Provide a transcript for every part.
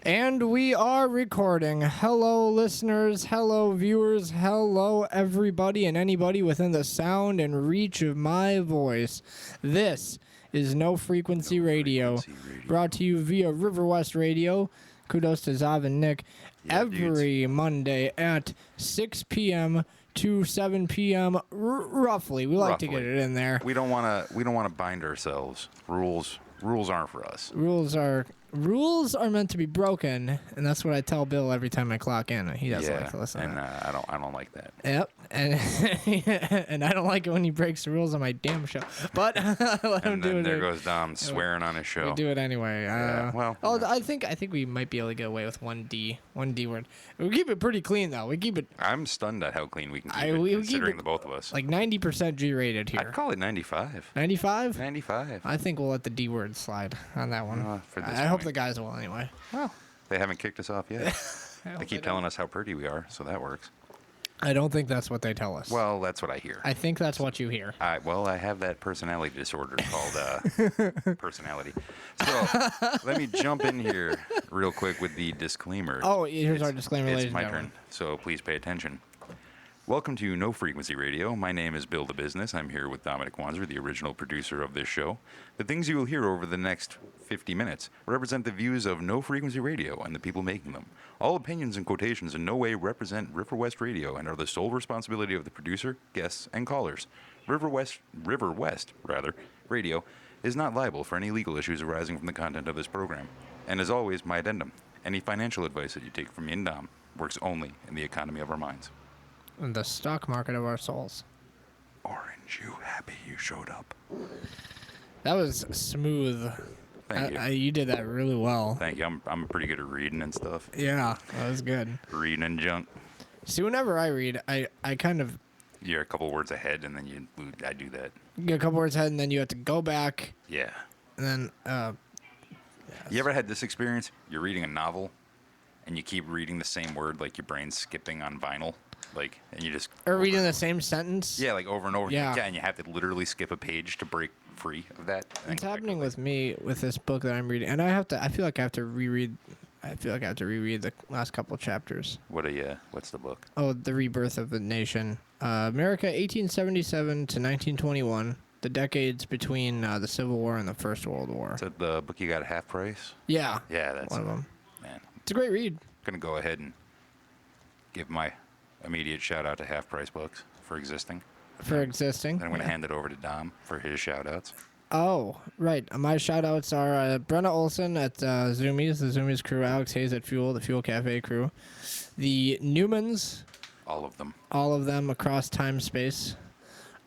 And we are recording. Hello, listeners. Hello, viewers. Hello, everybody and anybody within the sound and reach of my voice. This is No Frequency Radio, brought to you via River West Radio. Kudos to Zav and Nick. Every Monday at 6 p.m. to 7 p.m. Roughly. We like to get it in there. We don't want to bind ourselves. Rules aren't for us. Rules are meant to be broken, and that's what I tell Bill every time I clock in. He doesn't like to listen to that. I don't like that. Yep, and and I don't like it when he breaks the rules on my damn show. But let him do it. And there goes Dom swearing on his show. We do it anyway. Well, I think we might be able to get away with one D word. We keep it pretty clean though. We keep it. I'm stunned at how clean we can keep it, considering the both of us. Like 90% G-rated here. I'd call it 95. 95? 95. I think we'll let the D word slide on that one. I hope the guys will anyway. Well, they haven't kicked us off yet. They keep telling us how pretty we are, so that works. I don't think that's what they tell us. Well, that's what I hear. I think that's what you hear. I have that personality disorder called personality. So let me jump in here real quick with the disclaimer. Oh, here's our disclaimer, ladies and gentlemen. It's my turn, so please pay attention. Welcome to No Frequency Radio. My name is Bill the Business. I'm here with Dominic Wanzer, the original producer of this show. The things you will hear over the next 50 minutes represent the views of No Frequency Radio and the people making them. All opinions and quotations in no way represent River West Radio and are the sole responsibility of the producer, guests, and callers. River West Radio is not liable for any legal issues arising from the content of this program. And as always, my addendum. Any financial advice that you take from me and Dom works only in the economy of our minds. In the stock market of our souls. Aren't you happy you showed up? That was smooth. Thank you. You did that really well. Thank you. I'm pretty good at reading and stuff. Yeah, that was good. Reading and junk. See, whenever I read, I kind of... You're a couple words ahead, and then I do that. You get a couple words ahead, and then you have to go back. Yeah. And then... Yes. You ever had this experience? You're reading a novel, and you keep reading the same word, like your brain's skipping on vinyl? And you just... Or reading the same sentence? Yeah, over and over. Yeah. And you have to literally skip a page to break free of that. It's happening with me with this book that I'm reading. And I feel like I have to reread the last couple chapters. What's the book? Oh, The Rebirth of the Nation. America, 1877 to 1921. The decades between the Civil War and the First World War. Is that the book you got at half price? Yeah. Yeah, that's one of them. Man. It's a great read. I'm going to go ahead and give my immediate shout out to Half Price Books for existing. Then I'm going to hand it over to Dom for his shout outs. Oh, right. My shout outs are Brenna Olson at Zoomies, the Zoomies crew, Alex Hayes at Fuel, the Fuel Cafe crew, the Newmans. All of them. All of them across time space.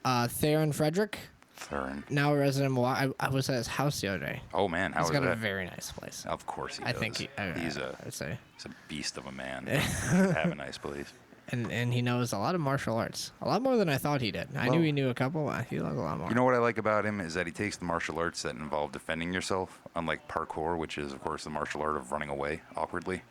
Theron Frederick. Now a resident of Milwaukee. I was at his house the other day. Oh, man. How was that? He's got a very nice place. Of course he does. I think he's a beast of a man. Have a nice place. And he knows a lot of martial arts. A lot more than I thought he did. I knew he knew a couple. He knows a lot more. You know what I like about him is that he takes the martial arts that involve defending yourself, unlike parkour, which is, of course, the martial art of running away awkwardly.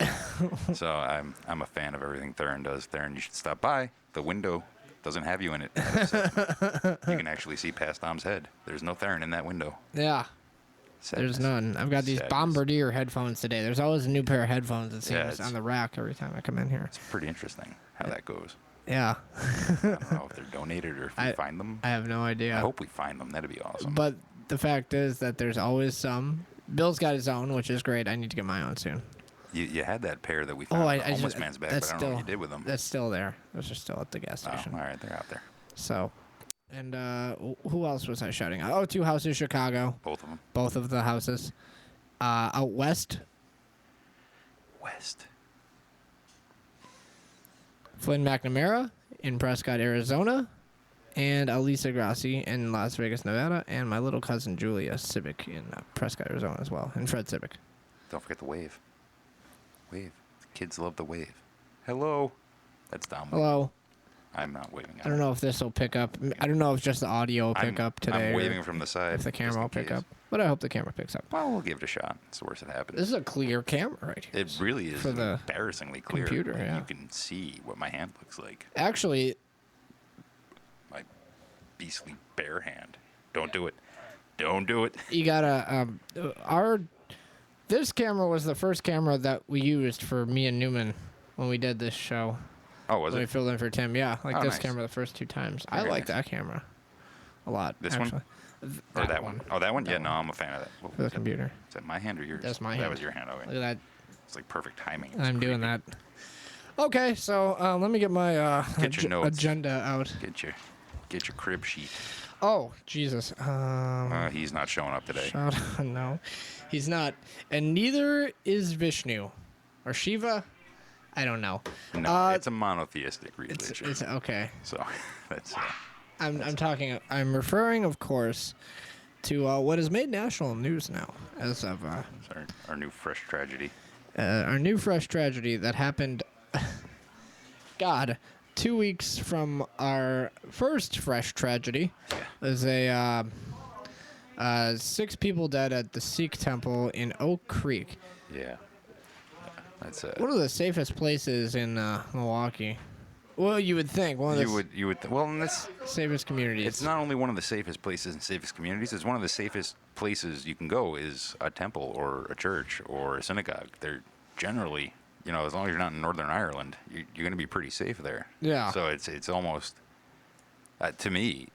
So I'm a fan of everything Theron does. Theron, you should stop by. The window doesn't have you in it. You can actually see past Dom's head. There's no Theron in that window. Yeah. Sadness. There's none. I've got these Bombardier headphones today. There's always a new pair of headphones, it seems, on the rack every time I come in here. It's pretty interesting how that goes. Yeah. I don't know if they're donated or if we find them. I have no idea. I hope we find them. That'd be awesome. But the fact is that there's always some. Bill's got his own, which is great. I need to get my own soon. You had that pair that we found on the homeless man's back, but I don't know what you did with them. That's still there. Those are still at the gas station. Oh, all right. They're out there. So... And who else was I shouting out? Oh, 2 houses, Chicago. Both of them. Both of the houses. Out west. Flynn McNamara in Prescott, Arizona. And Alisa Grassi in Las Vegas, Nevada. And my little cousin Julia Civic in Prescott, Arizona as well. And Fred Civic. Don't forget the wave. Wave. Kids love the wave. Hello. That's Dom. Hello. I'm not waving. I don't know if this will pick up. I don't know if just the audio will pick up today. I'm waving from the side. If the camera will pick up. But I hope the camera picks up. Well, we'll give it a shot. It's the worst that happens. This is a clear camera right here. It really is embarrassingly clear. Computer, yeah. You can see what my hand looks like. Actually... My beastly bare hand. Don't do it. Don't do it. You gotta... This camera was the first camera that we used for me and Newman when we did this show. Oh, was When we it? filled in for Tim. Yeah, like Oh, this nice. camera the first 2 times. I Very like nice. that camera a lot. This one? actually. Or that one? Oh, that one? That Yeah, one. no, I'm a fan of that. Whoa, For the is that- computer. Is that my hand or yours? That's my That hand. was your hand. Okay. Look at that. It's like perfect timing. It's I'm doing creepy. that. Okay, so let me get my Get your notes. agenda out. Get your crib sheet. Oh, Jesus. He's not showing up today. No, he's not. And neither is Vishnu. Or Shiva? I don't know. No, it's a monotheistic religion. It's okay. So that's I'm referring, of course, to what has made national news now as of our new fresh tragedy. our new fresh tragedy that happened, God, 2 weeks from our first fresh tragedy. There's a 6 people dead at the Sikh temple in Oak Creek. Yeah. That's One of the safest places in Milwaukee. Well, you would think one of the you would well, in this safest communities. it's not only one of the safest places and safest communities, it's one of the safest places you can go is a temple or a church or a synagogue. They're generally, as long as you're not in Northern Ireland, you're going to be pretty safe there. Yeah. So it's almost, to me,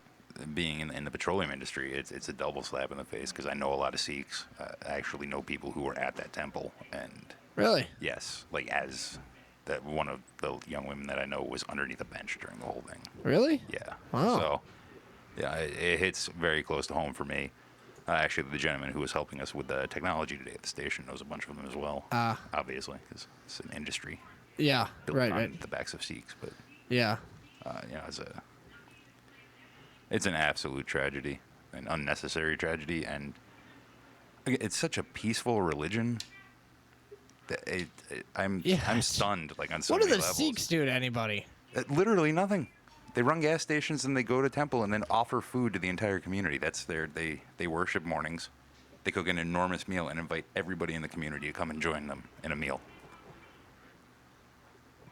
being in the petroleum industry, it's a double slap in the face because I know a lot of Sikhs. I actually know people who were at that temple, and Really? yes, like as that one of the young women that I know was underneath a bench during the whole thing. Really? Yeah. Wow. So, yeah, it hits very close to home for me. Actually, the gentleman who was helping us with the technology today at the station knows a bunch of them as well. Obviously, because it's an industry Yeah. built Right. on Right. the backs of Sikhs. But Yeah. it's an absolute tragedy, an unnecessary tragedy, and it's such a peaceful religion. That I'm Yes. stunned, like on so What do many the levels. Sikhs do to anybody? Literally nothing. They run gas stations and they go to temple and then offer food to the entire community. That's they worship mornings. They cook an enormous meal and invite everybody in the community to come and join them in a meal.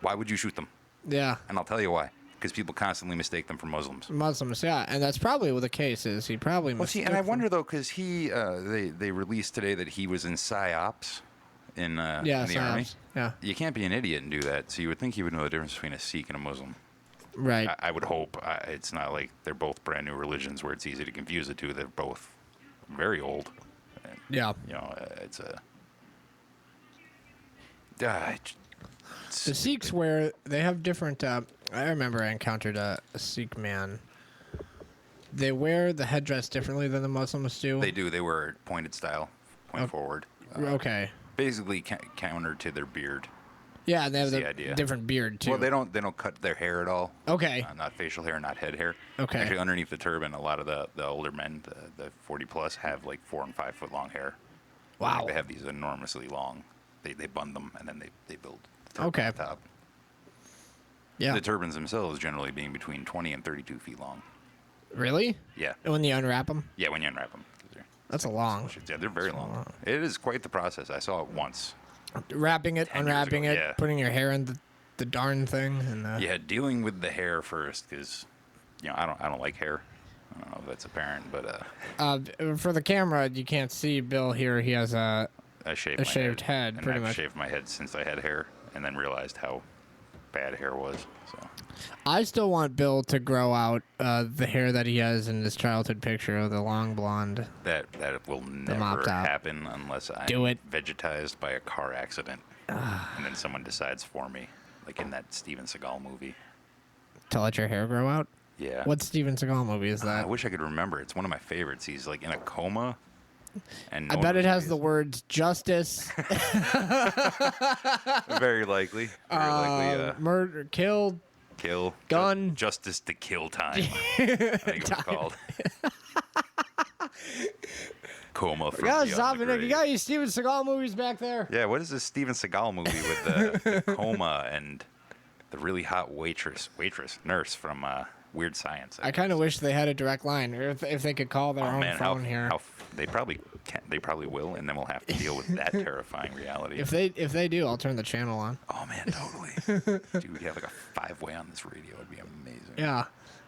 Why would you shoot them? Yeah. And I'll tell you why. Because people constantly mistake them for Muslims. Muslims, yeah, and that's probably what the case is. He probably Well, see, and I wonder though, because they released today that he was in PSYOPs in the army. psyops. Yeah, You can't be an idiot and do that. So you would think he would know the difference between a Sikh and a Muslim. right. I would hope. It's not like they're both brand new religions where it's easy to confuse the two. They're both very old. And, Yeah. it's a. The Sikhs wear, they have different, I remember I encountered a Sikh man. They wear the headdress differently than the Muslims do. They do. They wear pointed style, point forward. Okay. Basically counter to their beard. Yeah, and they have the the idea. different beard, too. Well, they don't cut their hair at all. Okay. Not facial hair, not head hair. Okay. Actually, underneath the turban, a lot of the older men, the 40 plus, have like 4 and 5 foot long hair. Wow. They have these enormously long. They bun them and then they build the turban Okay. on top. Yeah. The turbans themselves generally being between 20 and 32 feet long. Really? Yeah. When you unwrap them? Yeah, when you unwrap them. That's a long. Yeah, they're very long. long. It is quite the process. I saw it once. Wrapping it, 10 years unwrapping ago, it, yeah. putting your hair in the darn thing. And Yeah, dealing with the hair first because, I don't like hair. I don't know if that's apparent, but for the camera, you can't see Bill here. He has a I shaved A my shaved head, and pretty I've much. shaved my head since I had hair, and then realized how bad hair was. So I still want Bill to grow out the hair that he has in his childhood picture of the long blonde. that will mop never top. happen unless I'm Do it. vegetized by a car accident, and then someone decides for me, like in that Steven Seagal movie. To let your hair grow out? Yeah. What Steven Seagal movie is I that? wish I could remember. It's one of my favorites. He's like in a coma. And I no bet one it has knows the words justice, very likely. Very likely. murder, killed. Kill. Gun. Justice to Kill Time. I think it was called. Coma from You gotta Beyond stop the it, Nick. You Grave. got your Steven Seagal movies back there. Yeah, what is this Steven Seagal movie with the coma and the really hot nurse from Weird Science? I kind of wish they had a direct line, or if they could call their own phone here. They probably can. They probably will, and then we'll have to deal with that terrifying reality. If they do, I'll turn the channel on. Oh man, totally. Dude, we have like a 5-way on this radio. It'd be amazing. Yeah.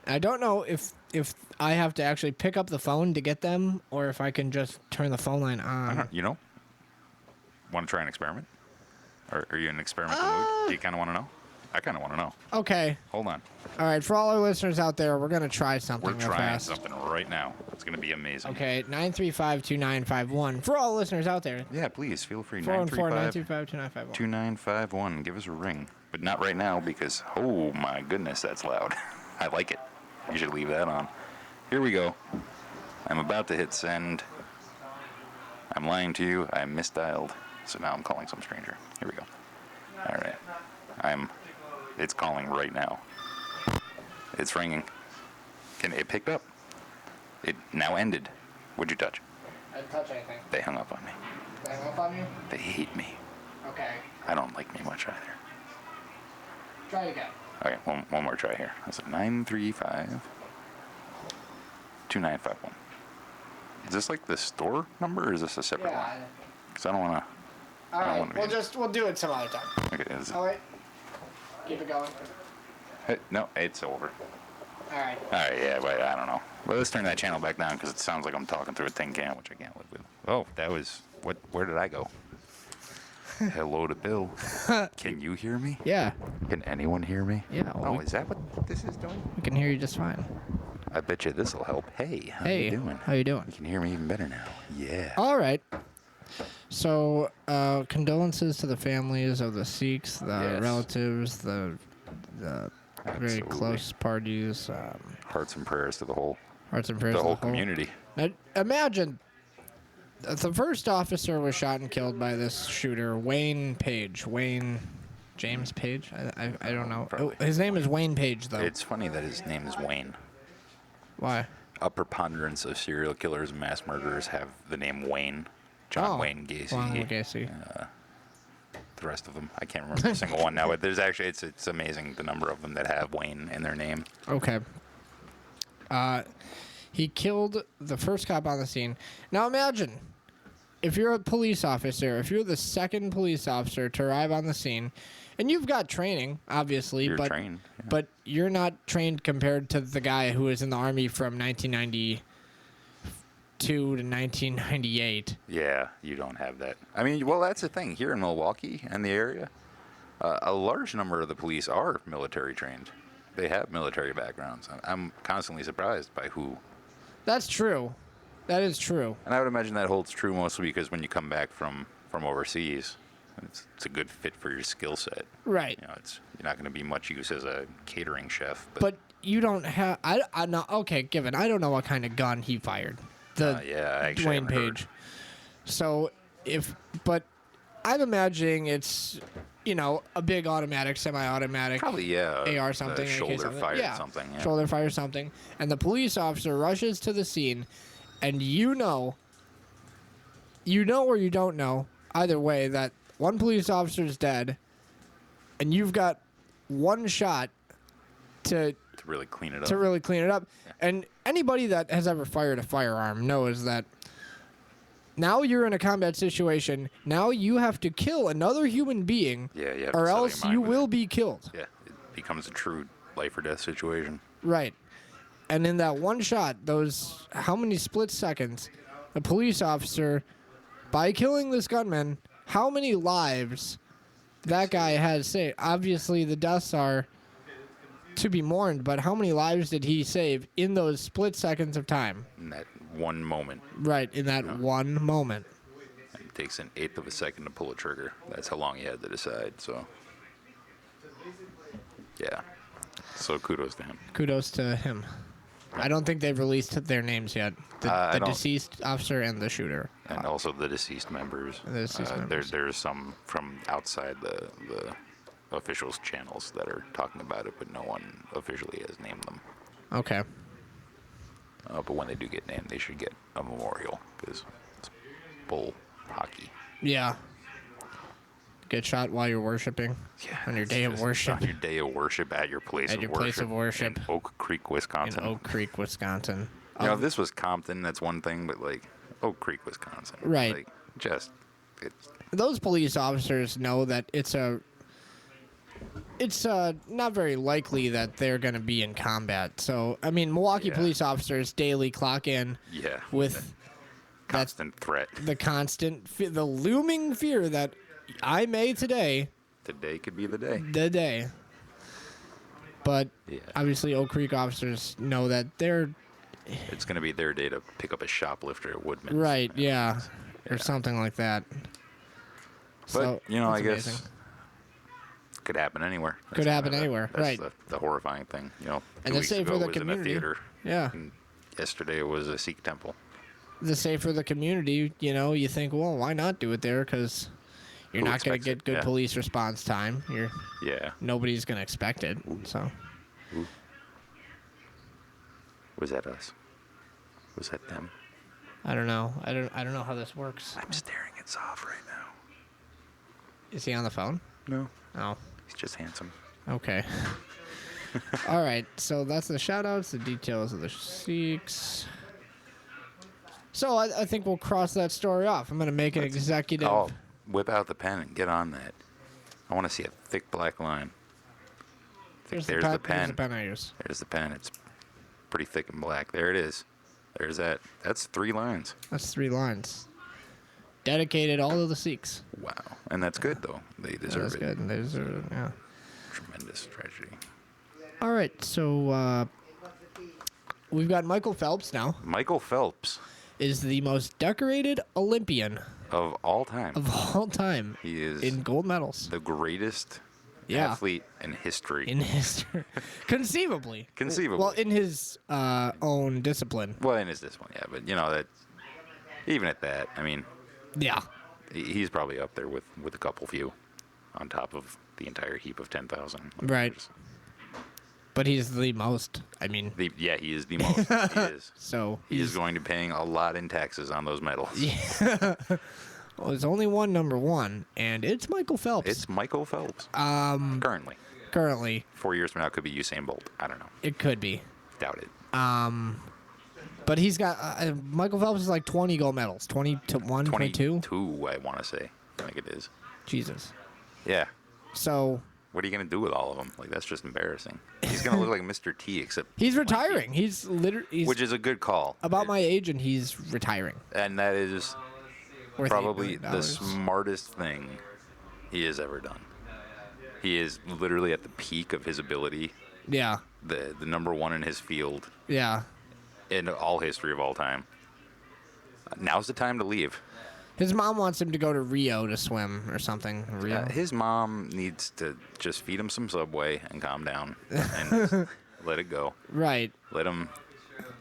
I don't know if I have to actually pick up the phone to get them, or if I can just turn the phone line I on. don't, Want to try an experiment? Or are you in experimental mood? Do you kind of want to know? I kind of want to know. Okay. Hold on. All right. For all our listeners out there, we're going to try something We're real trying fast. something right now. It's going to be amazing. Okay. 935-2951. For all listeners out there. Yeah, please feel free. 414-935-2951. 2951. Give us a ring. But not right now because, oh my goodness, that's loud. I like it. You should leave that on. Here we go. I'm about to hit send. I'm lying to you. I misdialed. So now I'm calling some stranger. Here we go. All right. It's calling right now. It's ringing. It picked up. It now ended. What'd you touch? I didn't touch anything. They hung up on me. They hung up on you? They hate me. Okay. I don't like me much either. Try it again. Okay, one more try here. That's 935-2951. Is this like the store number, or is this a separate one? Because I don't want to. All right. We'll do it some other time. Okay. All right. Keep it going. No, it's over. All right. All right, yeah, but I don't know. Well, let's turn that channel back down because it sounds like I'm talking through a tin can, which I can't live with. Oh, that was what? Where did I go? Hello to Bill. Can you hear me? Yeah. Can anyone hear me? Yeah. Oh, is that what this is doing? We can hear you just fine. I bet you this will help. Hey, how you doing? How you doing? You can hear me even better now. Yeah. All right. So, condolences to the families of the Sikhs, the Yes. relatives, the very Absolutely. close parties. Hearts and prayers to the whole Hearts and prayers. the to whole community. Now, imagine the first officer was shot and killed by this shooter, Wayne Page. Wayne James Page? I don't know. Probably. His name is Wayne Page, though. It's funny that his name is Wayne. Why? A preponderance of serial killers and mass murderers have the name Wayne. John Oh, Wayne Gacy. John Wayne Gacy. The rest of them, I can't remember a single one now. But there's actually, it's amazing the number of them that have Wayne in their name. Okay. He killed the first cop on the scene. Now imagine, if you're a police officer, if you're the second police officer to arrive on the scene, and you've got training, obviously, You're but trained. Yeah. but you're not trained compared to the guy who was in the Army from 1992 to 1998. Yeah, you don't have that. I mean, well, that's the thing. Here in Milwaukee and the area, a large number of the police are military trained. They have military backgrounds. I'm constantly surprised by who. That's true. That is true. And I would imagine that holds true mostly because when you come back from overseas, it's a good fit for your skill set. Right. You know, you're not going to be much use as a catering chef. But you don't have. I know. Okay, given I don't know what kind of gun he fired. The yeah, I actually Wayne haven't heard. Page. So but I'm imagining it's a big automatic, semi-automatic, Probably, yeah. AR something, AK Shoulder something. fired Yeah. something. Yeah. shoulder fire something, and the police officer rushes to the scene, and you know or you don't know, either way, that one police officer is dead, and you've got one shot to To really clean it up. really clean it up. And anybody that has ever fired a firearm knows that now you're in a combat situation. Now you have to kill another human being, Yeah, you have or to settle your else mind you with will it. be killed. Yeah, it becomes a true life or death situation. Right. And in that one shot, those how many split seconds, the police officer, by killing this gunman, how many lives that guy has saved? Obviously, the deaths are to be mourned, but how many lives did he save in those split seconds of time? In that one moment, Right, in that one moment. it takes an eighth of a second to pull a trigger. That's how long he had to decide. So, yeah. So kudos to him. Kudos to him. I don't think they've released their names yet. I The don't- deceased officer and the shooter. And also the deceased members. The deceased members. There's some from outside the officials' channels that are talking about it, but no one officially has named them. Okay. But when they do get named, they should get a memorial because it's bull hockey. Yeah. Get shot while you're worshiping. Yeah, On your it's day of just worship. On your day of worship at your place At of your worship. place of worship. In Oak Creek, In Wisconsin. Oak Creek, Wisconsin. You know, if this was Compton, that's one thing, but like Oak Creek, Wisconsin. Right. Like, just, it's, Those police officers know that it's not very likely that they're going to be in combat. So, I mean, Milwaukee Yeah. police officers daily clock in yeah. with Constant threat. the constant, the looming fear that I may today, Today could be the day. the day. But Yeah. obviously, Oak Creek officers know that they're It's going to be their day to pick up a shoplifter at Woodman's. right, yeah, or something like that. But, you know, I that's guess amazing. could happen anywhere. Could happen anywhere, that's right. the horrifying thing. You know, And 2 the weeks safer ago the it was in a community. theater. Yeah. And yesterday it was a Sikh temple. The safer the community, you know, you think, well, why not do it there? Because you're Who not going to expects get it? good Yeah. police response time. Yeah. Nobody's going to expect it. So Was that us? Was that them? I don't know. I don't know how this works. I'm staring at Zav right now. Is he on the phone? No. Oh, He's just handsome. okay. All right. So that's the shout outs, the details of the Sikhs. So I think we'll cross that story off. I'm going to make an executive. Oh, whip out the pen and get on that. I want to see a thick black line. There's the There's pen. the pen I use. There's the pen. It's pretty thick and black. There it is. There's that. That's 3 lines. That's 3 lines. Dedicated all to the Sikhs. Wow. And that's good, though. They deserve That's it. good. And they deserve it, yeah. Tremendous tragedy. All right, so we've got Michael Phelps now. Michael Phelps, Is the most decorated Olympian of all time, of all time he is in gold medals the greatest Yeah. athlete in history. in history, conceivably. Conceivably. Well, in his own discipline. Well, in his discipline, yeah. But, you know, that even at that, I mean, Yeah. he's probably up there with a couple few on top of the entire heap of 10,000. Right. But he's the most. I mean, Yeah, he is the most. He is. so He is going to be paying a lot in taxes on those medals. well, there's only one number one, and it's Michael Phelps. It's Michael Phelps. Currently. Currently, 4 years from now, it could be Usain Bolt. I don't know. it could be. Doubt it. But he's got Michael Phelps is like 20 gold medals, 21, 22. 22, I want to say. I think it is. Jesus. Yeah. So What are you going to do with all of them? Like, that's just embarrassing. He's going to look like Mr. T, except... he's retiring. He's literally Which is a good call. about my age, and he's retiring. And that is Worth probably $8 the million. smartest thing he has ever done. He is literally at the peak of his ability, Yeah. the number one in his field Yeah. in all history of all time. Now's the time to leave. His mom wants him to go to Rio to swim or something. Rio. His mom needs to just feed him some Subway and calm down and just let it go. Right. Let him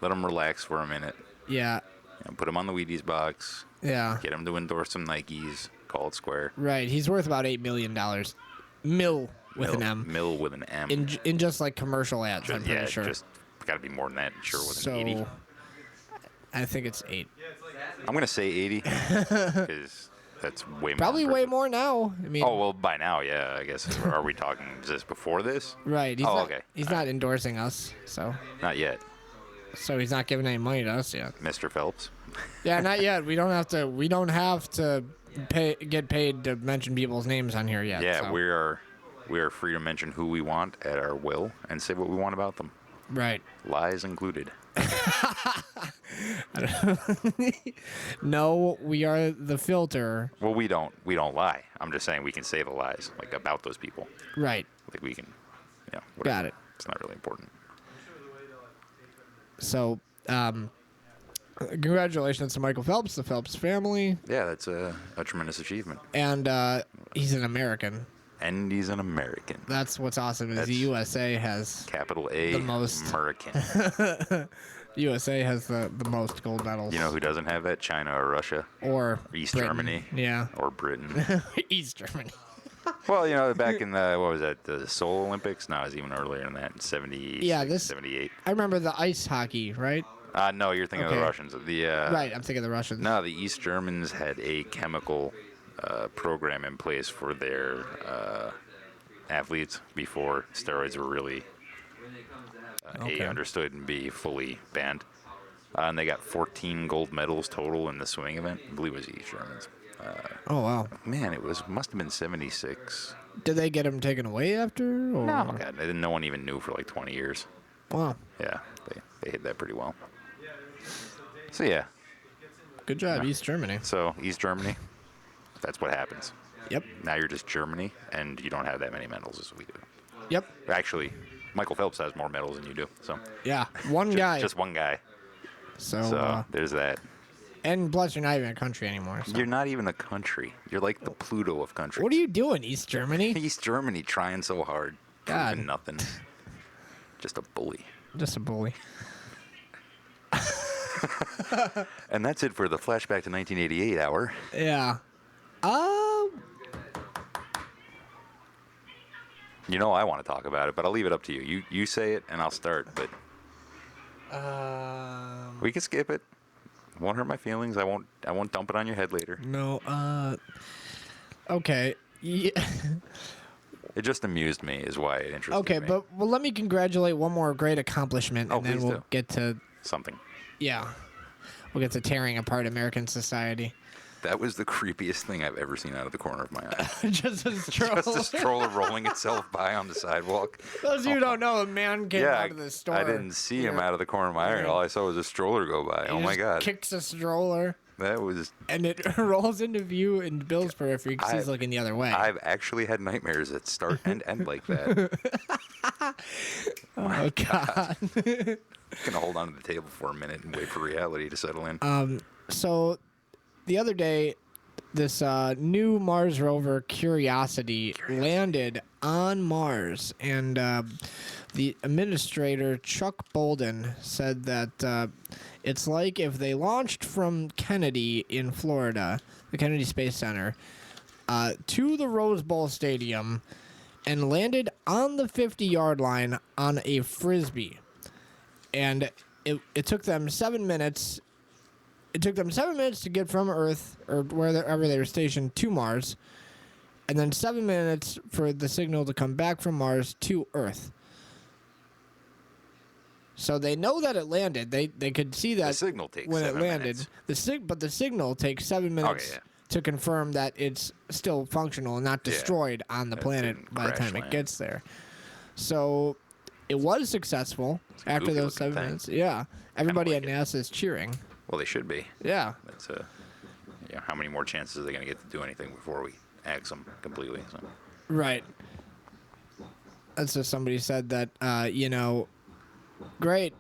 relax for a minute. Yeah. You know, put him on the Wheaties box. Yeah. Get him to endorse some Nikes. Call it square. Right. He's worth about $8 million. Mill with an M. Mill with an M. In just like commercial ads, I'm pretty yeah, sure. just got to be more than that. Sure, with So an 80. I think it's 8. I'm gonna say 80 because that's way more. Probably way impressive. more now. I mean, Oh well, by now, yeah. I guess. Are we talking? Is this before this? right. He's oh, not, okay. He's not endorsing us, so Not yet, he's not giving any money to us yet. Mr. Phelps. Yeah, not yet. We don't have to get paid to mention people's names on here yet. Yeah, so. we are free to mention who we want at our will and say what we want about them, Right. lies included. No, we are the filter. Well, we don't lie. I'm just saying we can say the lies like about those people. Right. Like we can, whatever. Got it. It's not really important. So, congratulations to Michael Phelps, the Phelps family, Yeah, that's a tremendous achievement. and he's an American. And he's an American. That's what's awesome is the That's- USA has Capital A, The most. American. USA has the most gold medals. You know who doesn't have that? China or Russia or East Britain. Germany. Yeah. or Britain. East Germany. Well, back in the, what was that, the Seoul Olympics? No, it was even earlier than that, in 70, Yeah, 78. I remember the ice hockey, right? No, you're thinking of the Okay. Russians. Right, I'm thinking of the Russians. No, the East Germans had a chemical program in place for their athletes before steroids were really Okay. A, understood, and B, fully banned. And they got 14 gold medals total in the swimming event. I believe it was East Germans. Oh, wow. Man, must have been 76. Did they get him taken away after? Or? Oh, God, no one even knew for like 20 years. Wow. Yeah, they hid that pretty well. So, yeah, Good job, East Germany. So East Germany, that's what happens. Yep. Now you're just Germany, and you don't have that many medals as we do. Yep. Actually, Michael Phelps has more medals than you do. So Yeah. One guy. just one guy. So, So there's that. and plus, you're not even a country anymore. So. You're not even a country. You're like the Pluto of countries. What are you doing, East Germany? East Germany trying so hard. God. Proving nothing. Just a bully. Just a bully. And that's it for the flashback to 1988 hour. Yeah. You know I want to talk about it, but I'll leave it up to you. You say it and I'll start, but we can skip it. Won't hurt my feelings. I won't dump it on your head later. No. Okay. Yeah. It just amused me is why it interested Okay, me. but well, let me congratulate one more great accomplishment, Oh, and then please we'll do. get to Something. we'll get to tearing apart American society. That was the creepiest thing I've ever seen out of the corner of my eye. Just a stroller. Just a stroller rolling itself by on the sidewalk. Those of you who don't know, a man came out of the store. I didn't see him out of the corner of my eye. Yeah. All I saw was a stroller go by. He Oh my just god. Kicks a stroller, That was. and it rolls into view in Bill's periphery because he's looking the other way. I've actually had nightmares that start and end like that. Oh God. Gonna hold on to the table for a minute and wait for reality to settle in. So, the other day, this new Mars rover Curiosity landed on Mars, and the administrator Chuck Bolden said that it's like if they launched from Kennedy in Florida, the Kennedy Space Center, to the Rose Bowl Stadium, and landed on the 50-yard line on a frisbee, and it took them 7 minutes. It took them 7 minutes to get from Earth, or wherever they were stationed, to Mars, and then 7 minutes for the signal to come back from Mars to Earth. So they know that it landed. They could see that The signal takes when it 7 landed. minutes. But the signal takes 7 minutes yeah. to confirm that it's still functional and not destroyed on the It planet didn't by the crash time it land. gets there. So it was successful a after goofy those 7 looking thing. minutes. Yeah, everybody like at it. NASA is cheering. Well, they should be. Yeah. That's how many more chances are they gonna get to do anything before we axe them completely? So. Right. That's just somebody said that, great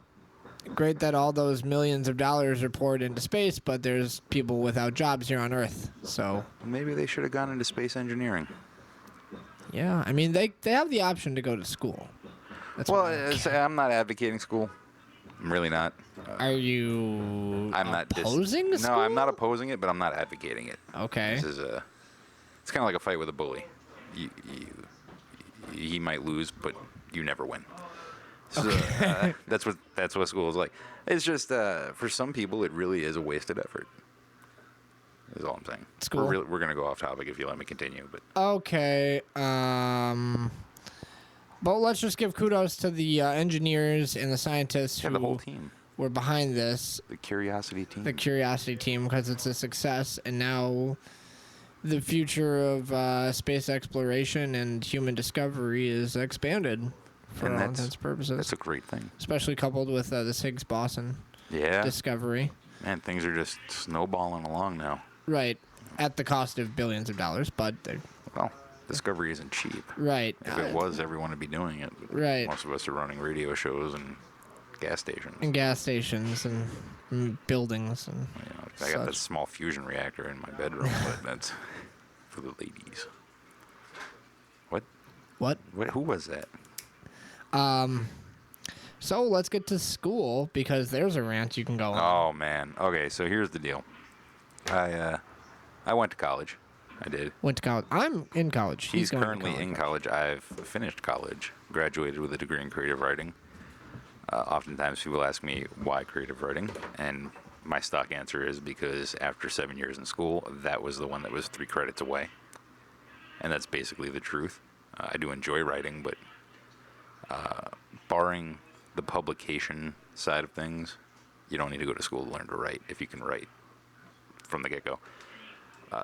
that all those millions of dollars are poured into space, but there's people without jobs here on Earth. So, Maybe they should have gone into space engineering. yeah, I mean, they have the option to go to school. That's Well, what I- I'm not advocating school. I'm really not. are you I'm not opposing school? No, I'm not opposing it, but I'm not advocating it. Okay. This is it's kind of like a fight with a bully. He might lose, but you never win. So that's what school is like. It's just for some people, it really is a wasted effort. Is all I'm saying. School. We're gonna go off topic if you let me continue, but Okay. But let's just give kudos to the engineers and the scientists yeah, who the whole team, were behind this. the Curiosity team. The Curiosity team, because it's a success, and now the future of space exploration and human discovery is expanded for And all that's- intents and purposes. That's a great thing. Especially coupled with this Higgs boson Yeah, discovery. man, things are just snowballing along now. Right. At the cost of billions of dollars, but they're Well, discovery isn't cheap. right. If it was, everyone would be doing it. But Right. Most of us are running radio shows and gas stations. And gas stations and buildings and You know, I got such. that small fusion reactor in my bedroom, but that's for the ladies. What? what? Who was that? So let's get to school because there's a rant you can go on. Oh man. Okay, so here's the deal. I went to college. I did. Went to college. I'm in college. He's going to currently in college. I've finished college, graduated with a degree in creative writing. Oftentimes people ask me why creative writing, and my stock answer is because after 7 years in school, that was the one that was 3 credits away. And that's basically the truth. I do enjoy writing, but barring the publication side of things, you don't need to go to school to learn to write if you can write from the get-go.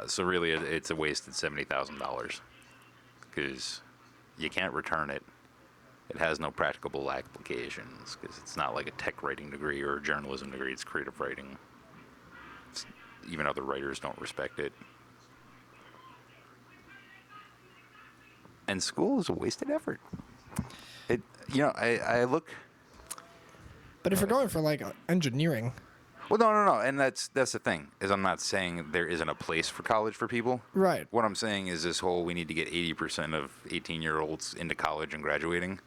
So really, it's a wasted $70,000 because you can't return it. It has no practicable applications because it's not like a tech writing degree or a journalism degree. It's creative writing. even other writers don't respect it. And school is a wasted effort. I look. But if you're going for like engineering, Well, no, and that's the thing, is I'm not saying there isn't a place for college for people. right? What I'm saying is this whole we need to get 80% of 18-year-olds into college and graduating.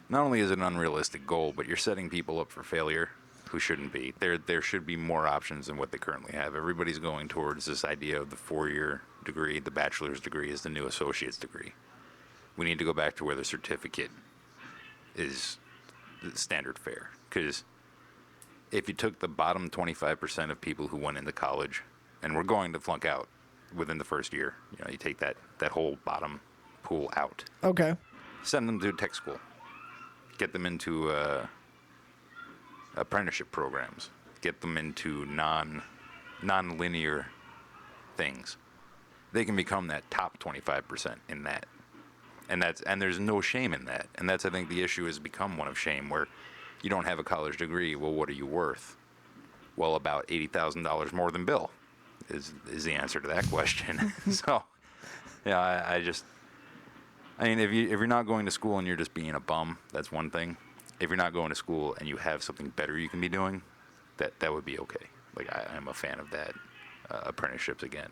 Not only is it an unrealistic goal, but you're setting people up for failure who shouldn't be. There should be more options than what they currently have. Everybody's going towards this idea of the 4-year degree. The bachelor's degree is the new associate's degree. We need to go back to where the certificate is the standard fare. Because if you took the bottom 25% of people who went into college and were going to flunk out within the first year, you take that whole bottom pool out, Okay. send them to tech school, get them into apprenticeship programs, get them into non-linear things. They can become that top 25% in that. And there's no shame in that. And that's, I think, the issue has become one of shame, where you don't have a college degree. Well, what are you worth? Well, about $80,000 more than Bill is the answer to that question. So, I mean, if you're not going to school and you're just being a bum, that's one thing. If you're not going to school and you have something better you can be doing, that would be okay. Like, I'm a fan of that. Apprenticeships again.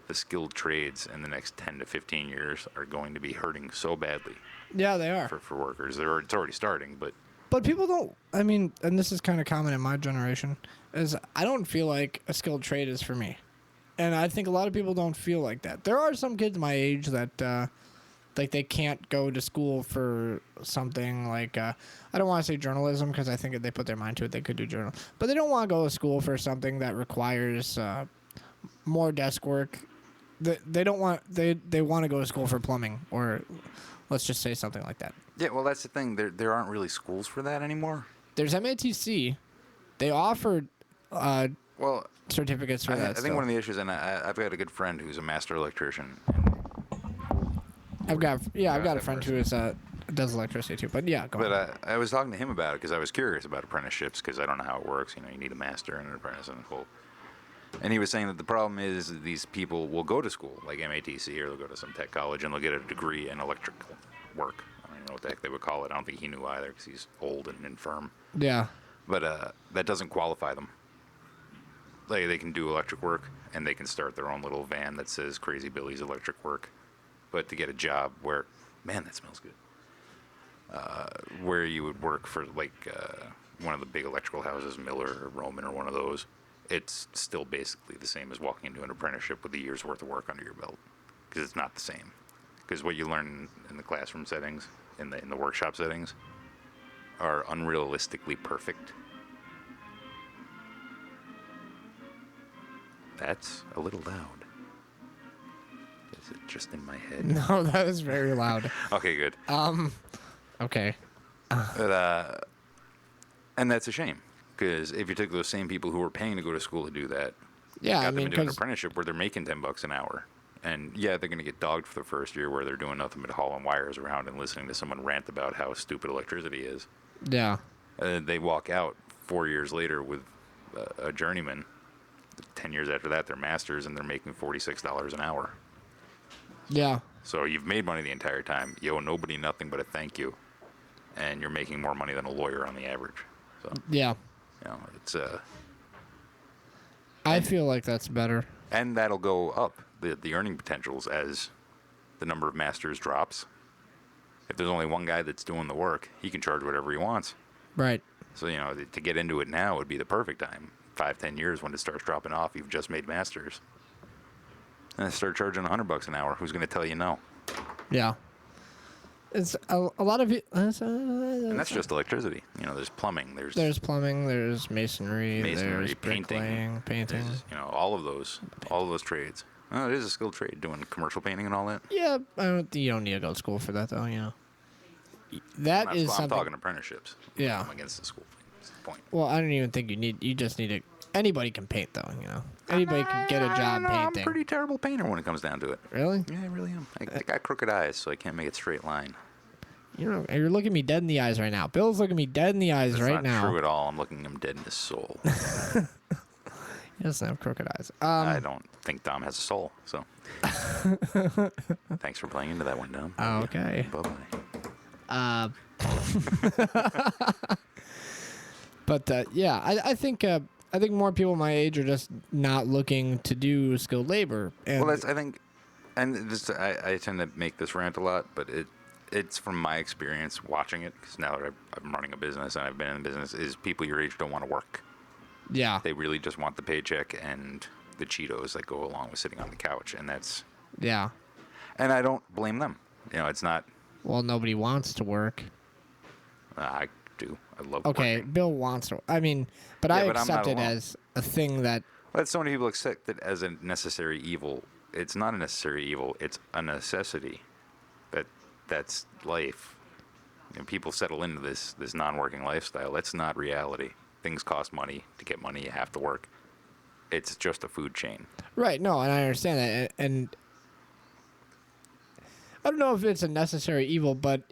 The skilled trades in the next 10 to 15 years are going to be hurting so badly Yeah, they are. for workers. It's already starting, but But people don't. I mean, and this is kind of common in my generation, is I don't feel like a skilled trade is for me, and I think a lot of people don't feel like that. There are some kids my age that like they can't go to school for something like I don't want to say journalism because I think if they put their mind to it, they could do journal. But they don't want to go to school for something that requires more desk work. They don't want they want to go to school for plumbing, or let's just say something like that. yeah, well, that's the thing. There aren't really schools for that anymore. There's MATC. They offered Well, certificates for that. I think one of the issues, and I've got a good friend who's a master electrician. I've got a that friend person. who is does electricity too. But yeah, go on. But I was talking to him about it because I was curious about apprenticeships, because I don't know how it works. You need a master and an apprentice and a whole. And he was saying that the problem is these people will go to school, like MATC, or they'll go to some tech college, and they'll get a degree in electrical work. I don't even know what the heck they would call it. I don't think he knew either, because he's old and infirm. Yeah, But that doesn't qualify them. Like, they can do electric work, and they can start their own little van that says Crazy Billy's Electric Work. But to get a job where, man, that smells good, where you would work for, like, one of the big electrical houses, Miller or Roman or one of those, it's still basically the same as walking into an apprenticeship with a year's worth of work under your belt, because it's not the same. Because what you learn in the classroom settings, in the workshop settings, are unrealistically perfect. That's a little loud. Is it just in my head? no, that was very loud. Okay, good. Okay. But, and that's a shame, because if you took those same people who were paying to go to school to do that, Yeah, I got them mean, into an 'cause- apprenticeship where they're making $10 an hour, and yeah, they're going to get dogged for the first year where they're doing nothing but hauling wires around and listening to someone rant about how stupid electricity is. yeah, They walk out 4 years later with a journeyman. 10 years after that, they're masters, and they're making $46 an hour. yeah, So you've made money the entire time. You owe nobody nothing but a thank you, and you're making more money than a lawyer on the average. So yeah. it's I feel like that's better. and that'll go up the earning potentials as the number of masters drops. If there's only one guy that's doing the work, he can charge whatever he wants. Right. So to get into it now would be the perfect time. 5-10 years when it starts dropping off, you've just made masters, and start charging $100 an hour. Who's going to tell you no? Yeah. It's a lot of it. And that's just electricity. There's plumbing. There's plumbing. There's masonry. Masonry, there's painting, bricklaying, painting. there's, all of those trades. Oh, it is a skilled trade, doing commercial painting and all that. Yeah, you don't need to go to school for that though. That is I'm something. talking apprenticeships. Yeah. I'm against the school thing. That's the point. Well, I don't even think you need. You just need to. Anybody can paint though. Anybody can get a job No, painting. I'm a pretty terrible painter when it comes down to it. Really? Yeah, I really am. I got crooked eyes, so I can't make a straight line. You're looking me dead in the eyes right now. Bill's looking me dead in the eyes That's right not now. true at all. I'm looking him dead in the soul. He doesn't have crooked eyes. I don't think Dom has a soul. So, thanks for playing into that one, Dom. Okay. Bye-bye. But yeah, I think more people my age are just not looking to do skilled labor. And Well, I think, and this, I tend to make this rant a lot, but it's from my experience watching it, because now that I'm running a business and I've been in business, is people your age don't want to work. yeah, They really just want the paycheck and the Cheetos that go along with sitting on the couch, and yeah. I don't blame them. It's not. Well, nobody wants to work. I do. I love Okay, working. Bill wants to. I mean, but Yeah, I but I'm not accept it alone. as a thing that. But so many people accept it as a necessary evil. It's not a necessary evil. It's a necessity. That's life. People settle into this non-working lifestyle. That's not reality. Things cost money. To get money, you have to work. It's just a food chain. Right. No, and I understand that, and I don't know if it's a necessary evil, but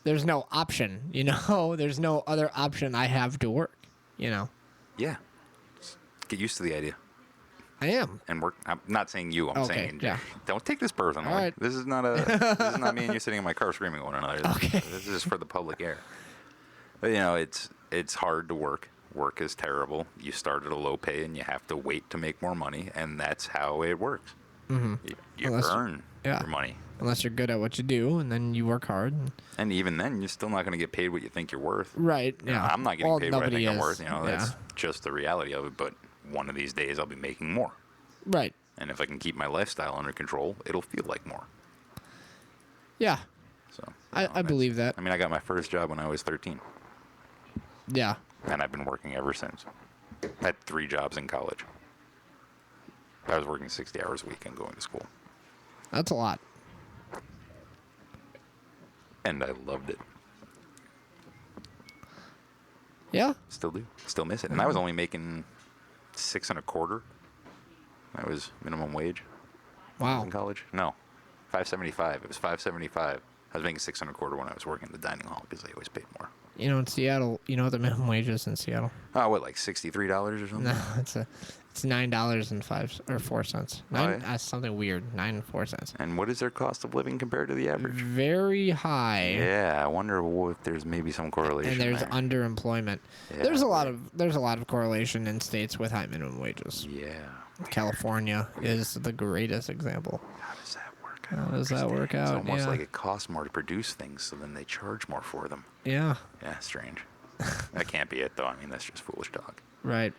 there's no option. There's no other option I have to work. Yeah. Just get used to the idea I am. and work. I'm not saying you. I'm Okay, saying yeah. don't take this personally. All right. This is not me and you sitting in my car screaming at one another. Okay. This is for the public air. But it's hard to work. Work is terrible. You start at a low pay and you have to wait to make more money, and that's how it works. Mm-hmm. You Unless- earn yeah. your money. Unless you're good at what you do, and then you work hard. And even then, you're still not going to get paid what you think you're worth. Right. You know, Yeah. I'm not getting Well, paid what I nobody think I'm is. worth. That's Yeah. just the reality of it. But one of these days, I'll be making more. Right. And if I can keep my lifestyle under control, it'll feel like more. Yeah. So I that's- believe that. I mean, I got my first job when I was 13, Yeah. and I've been working ever since. I had 3 jobs in college. I was working 60 hours a week and going to school, That's a lot. and I loved it. Yeah. Still do. Still miss it. And I was only making $6.25. That was minimum wage. Wow. In college? No, $5.75. It was $5.75. I was making $6.25 when I was working in the dining hall because they always paid more. In Seattle, you know what the minimum wage is in Seattle? Oh, what, like $63 or something? No, it's $9.04. Something weird. 9 and 4 cents. And what is their cost of living compared to the average? Very high. Yeah, I wonder if there's maybe some correlation. And there's there. underemployment. Yeah, There's a lot of correlation in states with high minimum wages. Yeah. California is the greatest example. How does that work? How does that work It's out? almost Yeah. like it costs more to produce things, so then they charge more for them. Yeah. Yeah, strange. That can't be it, though. I mean, that's just foolish talk. Right.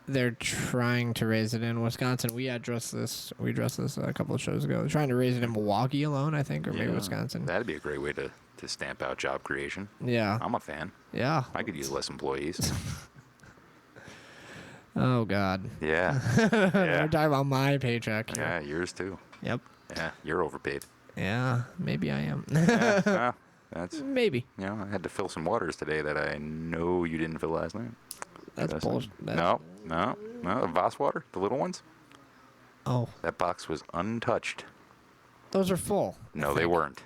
They're trying to raise it in Wisconsin. We addressed this. We addressed this a couple of shows ago. They're trying to raise it in Milwaukee alone, I think, or maybe Yeah, Wisconsin. That'd be a great way to stamp out job creation. Yeah. I'm a fan. Yeah. I could use less employees. Oh God. Yeah. We're Yeah. talking about my paycheck. Yeah, yours too. Yep. Yeah, you're overpaid. Yeah. Maybe I am. Yeah, well, that's, Maybe. I had to fill some waters today that I know you didn't fill last night. That's That's bullshit. No, the Voss water, the little ones. Oh, That box was untouched. those are full. No, they weren't.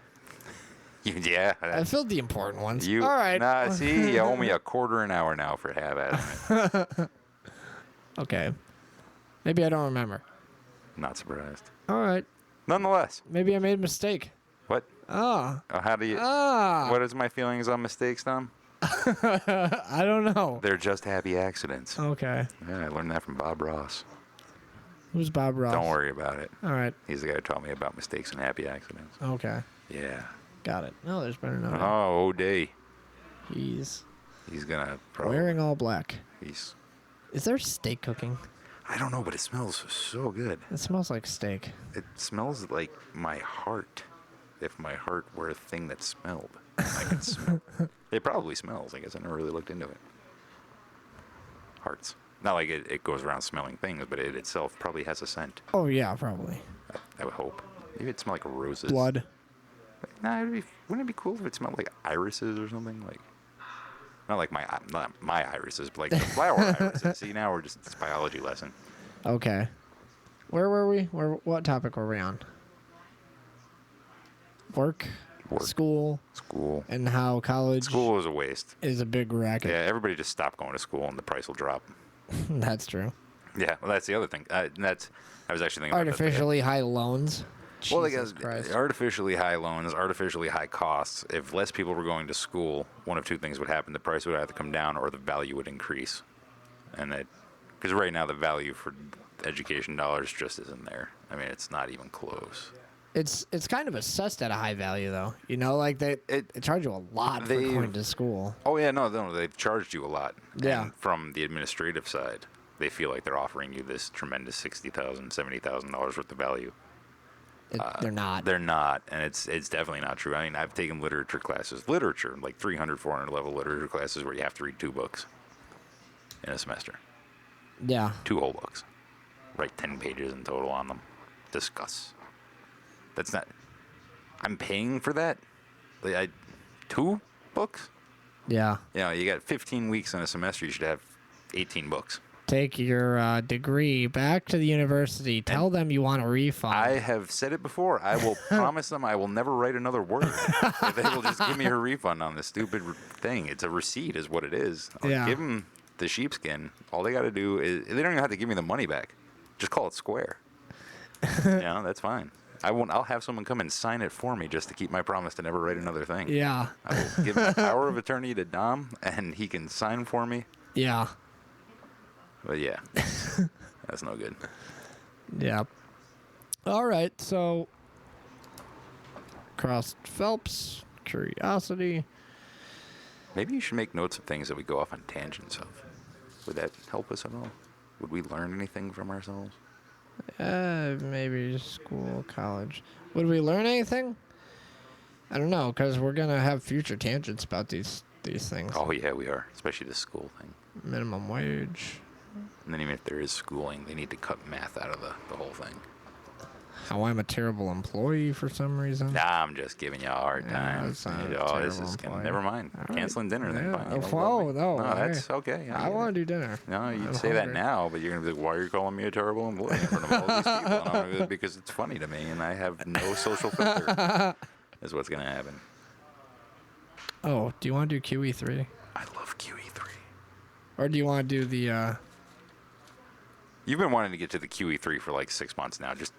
Yeah. I filled the important ones. You, All right. Nah, see, you owe me a quarter an hour now for half at it. Okay. Maybe I don't remember. Not surprised. All right. Nonetheless, Maybe I made a mistake. what? Ah. How do you? Ah. What is my feelings on mistakes, Tom? I don't know. They're just happy accidents. Okay. Yeah, I learned that from Bob Ross. Who's Bob Ross? Don't worry about it. All right. He's the guy who taught me about mistakes and happy accidents. Okay. Yeah. Got it. No, there's better know. Oh, O'Day. He's He's gonna probably. wearing all black. He's. Is there steak cooking? I don't know, but it smells so good. It smells like steak. It smells like my heart. If my heart were a thing that smelled, I could smell. It probably smells. I guess I never really looked into it. Hearts. Not like it goes around smelling things, but it itself probably has a scent. Oh yeah, probably. I would hope. Maybe it'd smell like roses. Blood. Nah, wouldn't it be cool if it smelled like irises or something? Like, not my irises, but like the flower irises. See, now we're just this biology lesson. Okay. Where were we? What topic were we on? Work. Work. School. School. And how college School is a waste. is a big racket. Yeah, everybody just stop going to school and the price will drop. That's true. Yeah, well, that's the other thing. I was actually thinking about that today. Artificially high loans. Well, Jesus Christ. artificially high loans, artificially high costs. If less people were going to school, one of two things would happen: the price would either come down or the value would increase. And that, because right now the value for education dollars just isn't there. I mean, it's not even close. It's kind of assessed at a high value, though. You know, like they charge you a lot for going to school. Oh yeah, no, they've charged you a lot. Yeah. And from the administrative side, they feel like they're offering you this tremendous $60,000, $70,000 worth of value. They're not. They're not, and it's definitely not true. I mean, I've taken literature classes, like 300, 400 level literature classes where you have to read 2 books in a semester. Yeah. 2 whole books. Write 10 pages in total on them. Discuss. That's not. I'm paying for that. 2 books. Yeah. You know, you got 15 weeks in a semester. You should have 18 books. Take your degree back to the university. Tell them you want a refund. I have said it before. I will promise them I will never write another word. If they will just give me a refund on this stupid thing. It's a receipt is what it is. I'll Yeah. give them the sheepskin. All they got to do is, they don't even have to give me the money back. Just call it square. That's fine. I'll have someone come and sign it for me just to keep my promise to never write another thing. Yeah. I will give my power of attorney to Dom, and he can sign for me. Yeah. But yeah, that's no good. Yeah. All right. So, crossed Phelps, curiosity. Maybe you should make notes of things that we go off on tangents of. Would that help us at all? Would we learn anything from ourselves? Maybe school, college. Would we learn anything? I don't know, because we're gonna have future tangents about these things. Oh yeah, we are, especially the school thing. Minimum wage. And then even if there is schooling, they need to cut math out of the whole thing. How I'm a terrible employee for some reason. Nah, I'm just giving you a hard time. it's not a This is terrible never mind. All right. Canceling dinner then. Yeah. Fine. You don't Whoa, love me. no, No, hey. that's okay. I want to do dinner. No, you'd I'm say that hungry. now, but you're gonna be like, "Why are you calling me a terrible employee in front of all these people?" And I'm gonna be like, because it's funny to me, and I have no social filter. Is what's gonna happen. Oh, do you want to do QE3? I love QE3. Or do you want to do the, You've been wanting to get to the QE3 for like 6 months now. Just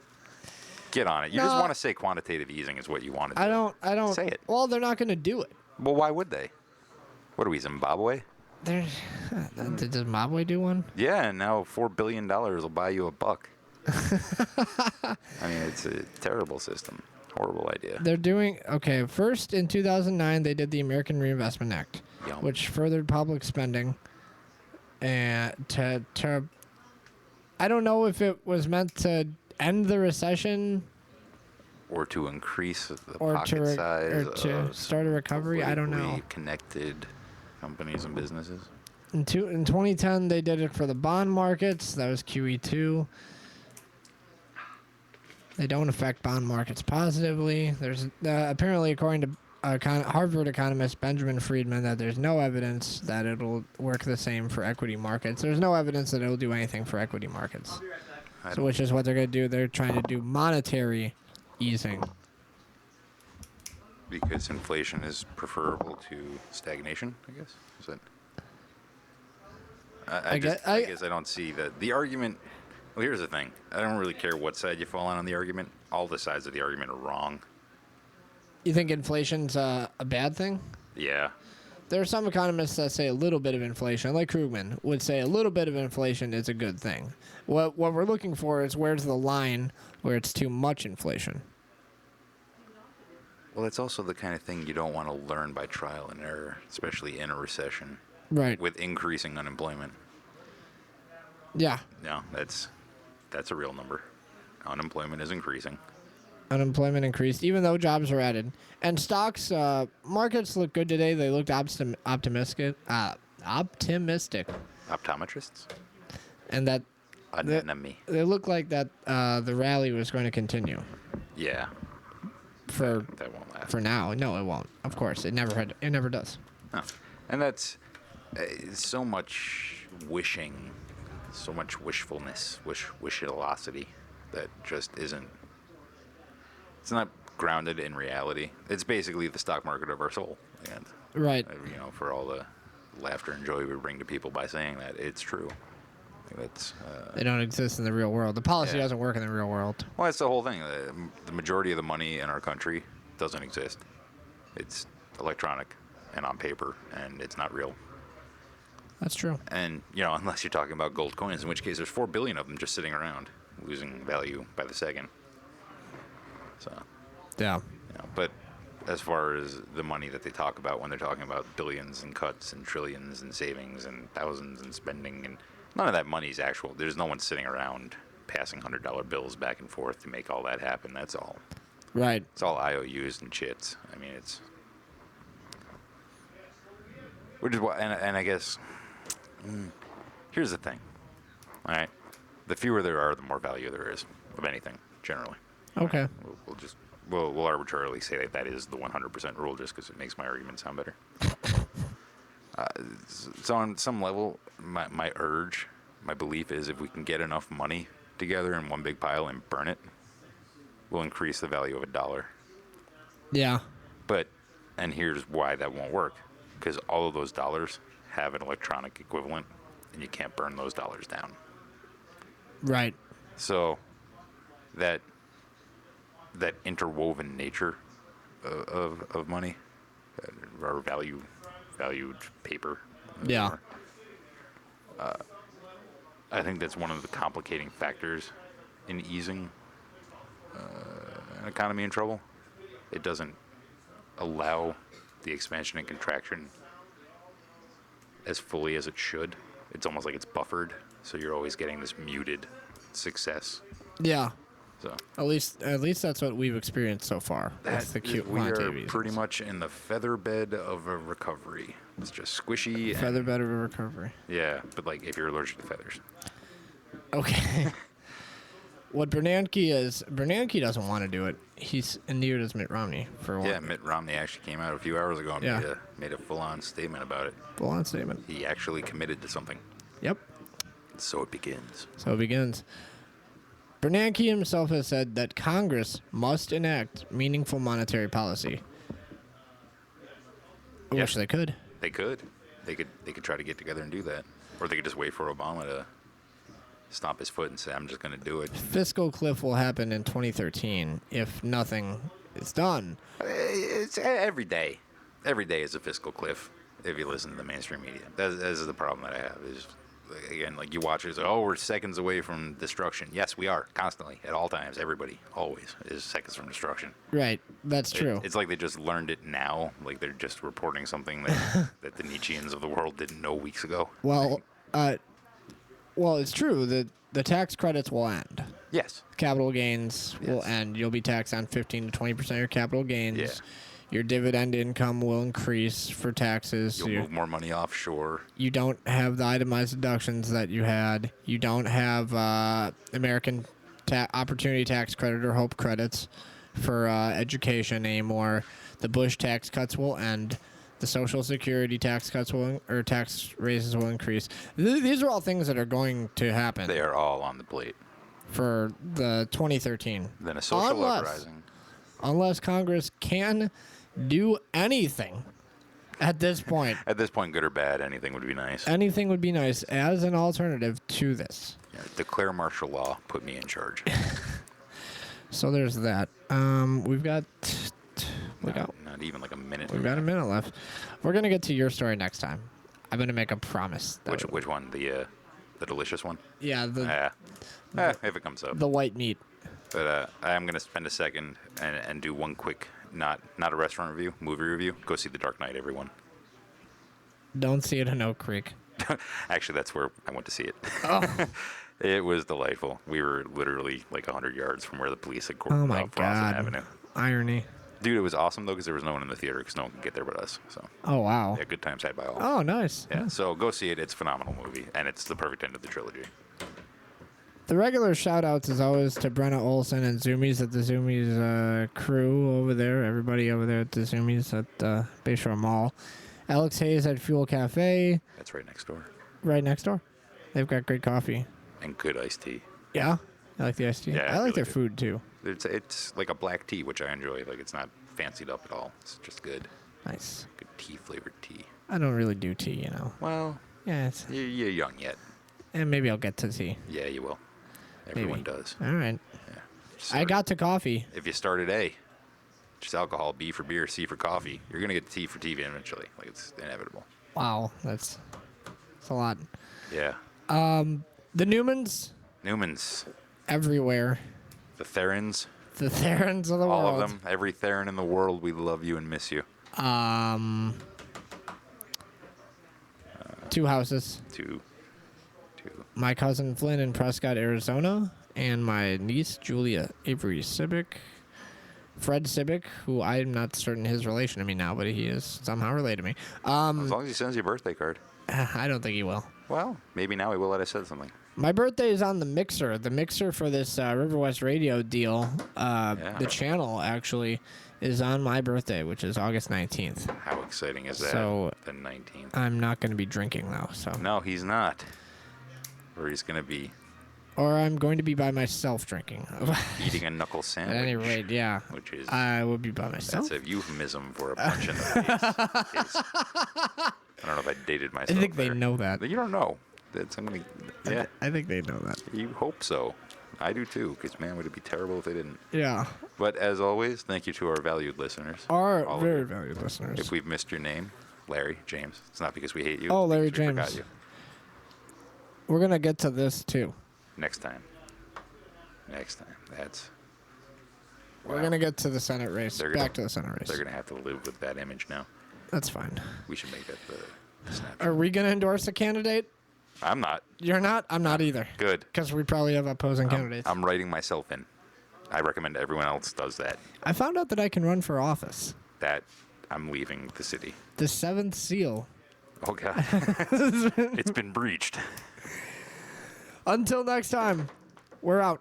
get on it. You just No. want to say quantitative easing is what you want to do. I don't. Say it. Well, they're not going to do it. Well, why would they? What are we, Zimbabwe? Did Zimbabwe do one? Yeah, and now $4 billion will buy you a buck. I mean, it's a terrible system. Horrible idea. They're doing okay. First, in 2009, they did the American Reinvestment Act, Yum. which furthered public spending, and to I don't know if it was meant to end the recession Or to increase the or pocket size or to of start a recovery. I don't know. politically connected companies and businesses. In 2010, they did it for the bond markets. That was QE2. They don't affect bond markets positively. There's apparently, according to Harvard economist Benjamin Friedman, that there's no evidence that it'll work the same for equity markets. There's no evidence that it'll do anything for equity markets. So, which is what they're going to do. They're trying to do monetary easing. Because inflation is preferable to stagnation, I guess. Is that? I guess I don't see the argument. Well, here's the thing. I don't really care what side you fall on the argument. All the sides of the argument are wrong. You think inflation's a bad thing? Yeah. There are some economists that say a little bit of inflation, like Krugman, would say a little bit of inflation is a good thing. What we're looking for is where's the line where it's too much inflation. Well, it's also the kind of thing you don't want to learn by trial and error, especially in a recession Right. with increasing unemployment. Yeah. No, that's a real number. Unemployment is increasing. Unemployment increased, even though jobs are added. And stocks, markets look good today. They looked optimistic. Optometrists? And that Enemy. they look like that the rally was going to continue Yeah, for that won't last. for now. No, it won't. Of course, it never does. No. And that's so much wishing, so much wishfulness, wishilosity that just isn't. It's not grounded in reality. It's basically the stock market of our soul. And Right. for all the laughter and joy we bring to people by saying that, it's true. That's They don't exist in the real world. The policy Yeah. doesn't work in the real world. well, that's the whole thing. The majority of the money in our country doesn't exist. It's electronic and on paper, and it's not real. That's true. And unless you're talking about gold coins, in which case there's 4 billion of them just sitting around, losing value by the second. So, Yeah. but as far as the money that they talk about when they're talking about billions and cuts and trillions and savings and thousands and spending, and none of that money is actual. There's no one sitting around passing $100 bills back and forth to make all that happen. That's all. Right. It's all IOUs and chits. I mean, it's. Which is why, and I guess. Here's the thing. All right. The fewer there are, the more value there is of anything, generally. Okay. We'll arbitrarily say that is the 100% rule just because it makes my argument sound better. So on some level, my urge, my belief is if we can get enough money together in one big pile and burn it, we'll increase the value of a dollar. Yeah. And here's why that won't work. Because all of those dollars have an electronic equivalent, and you can't burn those dollars down. Right. So that interwoven nature of money, or valued paper. Yeah. I think that's one of the complicating factors in easing an economy in trouble. It doesn't allow the expansion and contraction as fully as it should. It's almost like it's buffered, so you're always getting this muted success. Yeah. So At least that's what we've experienced so far. That's the cute we are quantitative pretty much in the feather bed of a recovery. It's just squishy. feather bed of a recovery. Yeah, but like if you're allergic to feathers. Okay. What Bernanke doesn't want to do it. And neither does Mitt Romney, for one. Yeah, Mitt Romney actually came out a few hours ago and Yeah. made a full-on statement about it. Full-on statement. He actually committed to something. Yep. So it begins. So it begins. Bernanke himself has said that Congress must enact meaningful monetary policy. I Yeah. wish they could. They could. They could try to get together and do that. Or they could just wait for Obama to stomp his foot and say, I'm just going to do it. Fiscal cliff will happen in 2013 if nothing is done. It's every day. Every day is a fiscal cliff if you listen to the mainstream media. That is the problem that I have. Is again, like you watch it, it's like, oh, we're seconds away from destruction. Yes, we are, constantly, at all times. Everybody, always, is seconds from destruction. Right. That's true. It's like they just learned it now. Like they're just reporting something that, that the Nietzscheans of the world didn't know weeks ago. Well, it's true that the tax credits will end. Yes. Capital gains will Yes. end. You'll be taxed on 15 to 20% of your capital gains. Yeah. Your dividend income will increase for taxes. You'll move more money offshore. You don't have the itemized deductions that you had. You don't have American Opportunity Tax Credit or HOPE credits for education anymore. The Bush tax cuts will end. The Social Security tax cuts or tax raises will increase. These are all things that are going to happen They are all on the plate. for the 2013. Then a social uprising. Unless Congress can do anything at this point. At this point, good or bad, anything would be nice. Anything would be nice as an alternative to this. Yeah, declare martial law. Put me in charge. So there's that. We've got Not even like a minute. we've got a minute left. We're gonna get to your story next time. I'm gonna make a promise. Which one? The delicious one? Yeah, If it comes up. the white meat. But I'm gonna spend a second and do one quick, not a restaurant review, movie review. Go see The Dark Knight, everyone. Don't see it in Oak Creek. Actually, that's where I went to see it. Oh, It was delightful. We were literally like 100 yards from where the police had oh my Flossin God. Avenue. Irony. Dude, it was awesome though because there was no one in the theater because no one could get there but us. So Oh wow. yeah, good times had by all. Oh nice. Yeah, so go see it. It's a phenomenal movie, and it's the perfect end of the trilogy. The regular shout-outs is always to Brenna Olson and Zoomies at the Zoomies crew over there. Everybody over there at the Zoomies at Bayshore Mall. Alex Hayes at Fuel Cafe, That's right next door. right next door. They've got great coffee. And good iced tea. Yeah? I like the iced tea. Yeah, I like really their good. food, too. It's like a black tea, which I enjoy. Like it's not fancied up at all. It's just good. Nice. Good tea flavored tea. I don't really do tea, you know. Well, Yeah, it's, you're young yet. And maybe I'll get to tea. Yeah, you will. Everyone Maybe. does. All right. Yeah. I got to coffee. If you start at A, just alcohol, B for beer, C for coffee, you're gonna get T for TV eventually. Like it's inevitable. Wow, that's a lot. Yeah. The Newmans Newmans, everywhere. the Therans, The Therans of the all world. of them, every Theron in the world, we love you and miss you. Two houses. Two. My cousin Flynn in Prescott, Arizona, and my niece Julia Avery Sibic. Fred Sibic, who I'm not certain his relation to me now, but he is somehow related to me. As long as he sends you a birthday card. I don't think he will. Well, maybe now he will let us say something. My birthday is on the mixer. The mixer for this River West Radio deal, the channel actually, is on my birthday, which is August 19th. How exciting is that? So, the 19th. I'm not going to be drinking, though. So. No, he's not. Or he's going to be Or I'm going to be by myself drinking. eating a knuckle sandwich. At any rate, yeah. Which is... I will be by myself. That's a euphemism for a punch in the face. I don't know if I dated I myself. think they there. know that. You don't know. That's, I'm gonna, yeah, I think they know that. you hope so. I do too, because man, would it be terrible if they didn't. Yeah. But as always, thank you to our valued listeners. Our all of very you. valued listeners. If we've missed your name, Larry, James, it's not because we hate you. Oh, it's Larry because we forgot James. you. We're going to get to this, too. Next time. Next time. That's... We're wow. going to get to the Senate race. They're Back gonna- to the Senate race. They're going to have to live with that image now. That's fine. We should make that the snapshot. Are we going to endorse a candidate? I'm not. You're not? I'm not either. Good. Because we probably have opposing candidates. I'm writing myself in. I recommend everyone else does that. I found out that I can run for office. That I'm leaving the city. The seventh seal. Oh, God. It's been breached. Until next time, we're out.